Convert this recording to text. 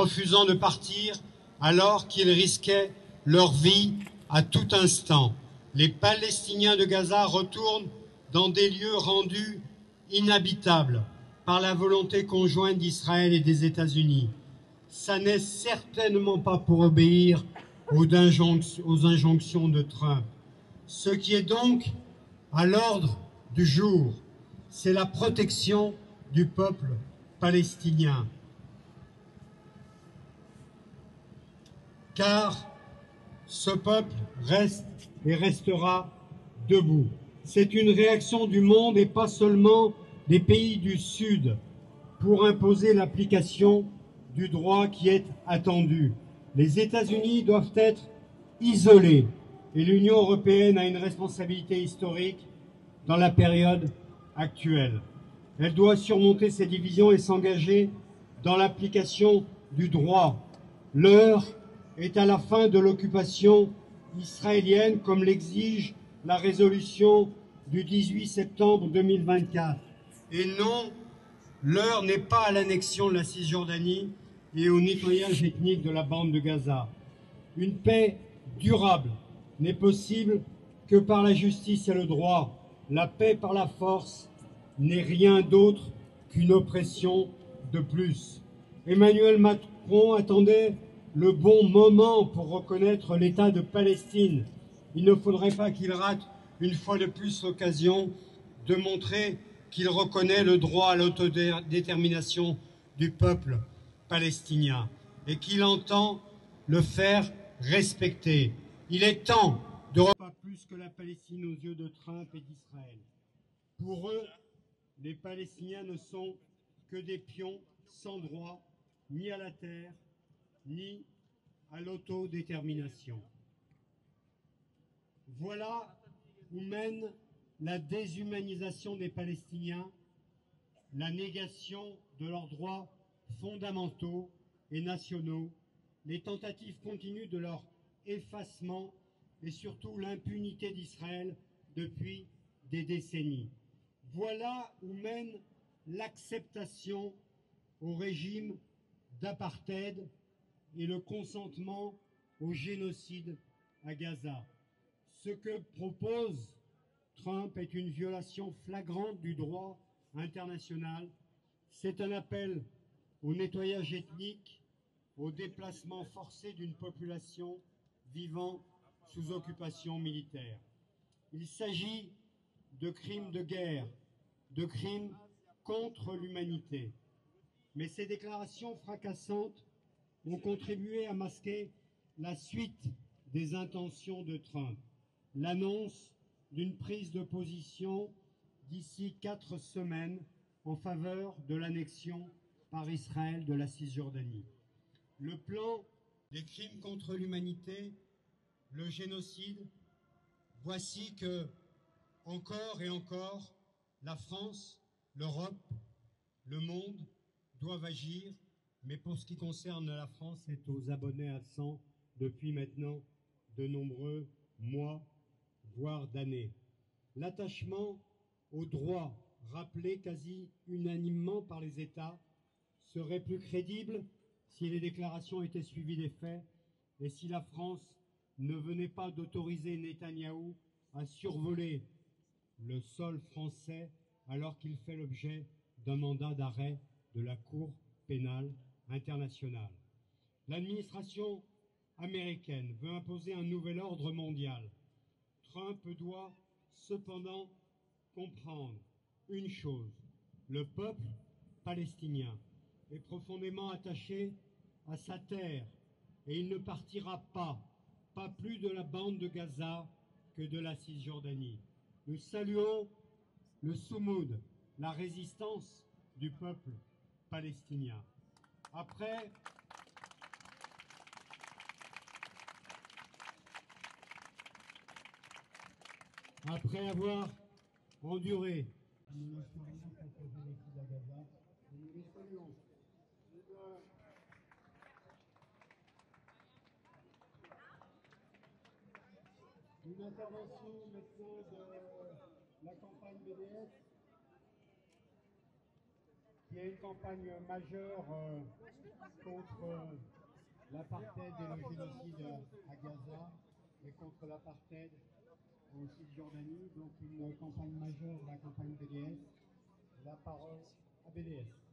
refusant de partir alors qu'ils risquaient leur vie à tout instant. Les Palestiniens de Gaza retournent dans des lieux rendus inhabitables par la volonté conjointe d'Israël et des États-Unis. Ça n'est certainement pas pour obéir aux injonctions de Trump. Ce qui est donc à l'ordre du jour, c'est la protection du peuple palestinien. Car ce peuple reste et restera debout. C'est une réaction du monde et pas seulement des pays du Sud pour imposer l'application du droit qui est attendu. Les États-Unis doivent être isolés et l'Union européenne a une responsabilité historique dans la période actuelle. Elle doit surmonter ces divisions et s'engager dans l'application du droit. L'heure est à la fin de l'occupation israélienne, comme l'exige la résolution du 18 septembre 2024. Et non, l'heure n'est pas à l'annexion de la Cisjordanie et au nettoyage ethnique de la bande de Gaza. Une paix durable n'est possible que par la justice et le droit. La paix par la force n'est rien d'autre qu'une oppression de plus. Emmanuel Macron attendait le bon moment pour reconnaître l'État de Palestine. Il ne faudrait pas qu'il rate une fois de plus l'occasion de montrer qu'il reconnaît le droit à l'autodétermination du peuple palestinien et qu'il entend le faire respecter. Il est temps de pas plus que la Palestine aux yeux de Trump et d'Israël. Pour eux, les Palestiniens ne sont que des pions sans droit, ni à la terre, ni à l'autodétermination. Voilà où mène la déshumanisation des Palestiniens, la négation de leurs droits fondamentaux et nationaux, les tentatives continues de leur effacement et surtout l'impunité d'Israël depuis des décennies. Voilà où mène l'acceptation au régime d'apartheid et le consentement au génocide à Gaza. Ce que propose Trump est une violation flagrante du droit international. C'est un appel au nettoyage ethnique, au déplacement forcé d'une population vivant sous occupation militaire. Il s'agit de crimes de guerre, de crimes contre l'humanité. Mais ces déclarations fracassantes ont contribué à masquer la suite des intentions de Trump, l'annonce d'une prise de position d'ici 4 semaines en faveur de l'annexion par Israël de la Cisjordanie. Le plan des crimes contre l'humanité, le génocide, voici que, encore et encore, la France, l'Europe, le monde doivent agir, mais pour ce qui concerne la France, c'est aux abonnés absents depuis maintenant de nombreux mois, voire d'années. L'attachement au droit, rappelé quasi unanimement par les États, serait plus crédible si les déclarations étaient suivies des faits et si la France ne venait pas d'autoriser Netanyahou à survoler le sol français alors qu'il fait l'objet d'un mandat d'arrêt de la Cour pénale internationale. L'administration américaine veut imposer un nouvel ordre mondial. Trump doit cependant comprendre une chose: le peuple palestinien est profondément attaché à sa terre et il ne partira pas plus de la bande de Gaza que de la Cisjordanie. Nous saluons le Soumoud, la résistance du peuple palestinien. Après avoir enduré une intervention maintenant de la campagne BDS. Il y a une campagne majeure contre l'apartheid et le génocide à Gaza et contre l'apartheid en Cisjordanie. Donc une campagne majeure, la campagne BDS. La parole à BDS.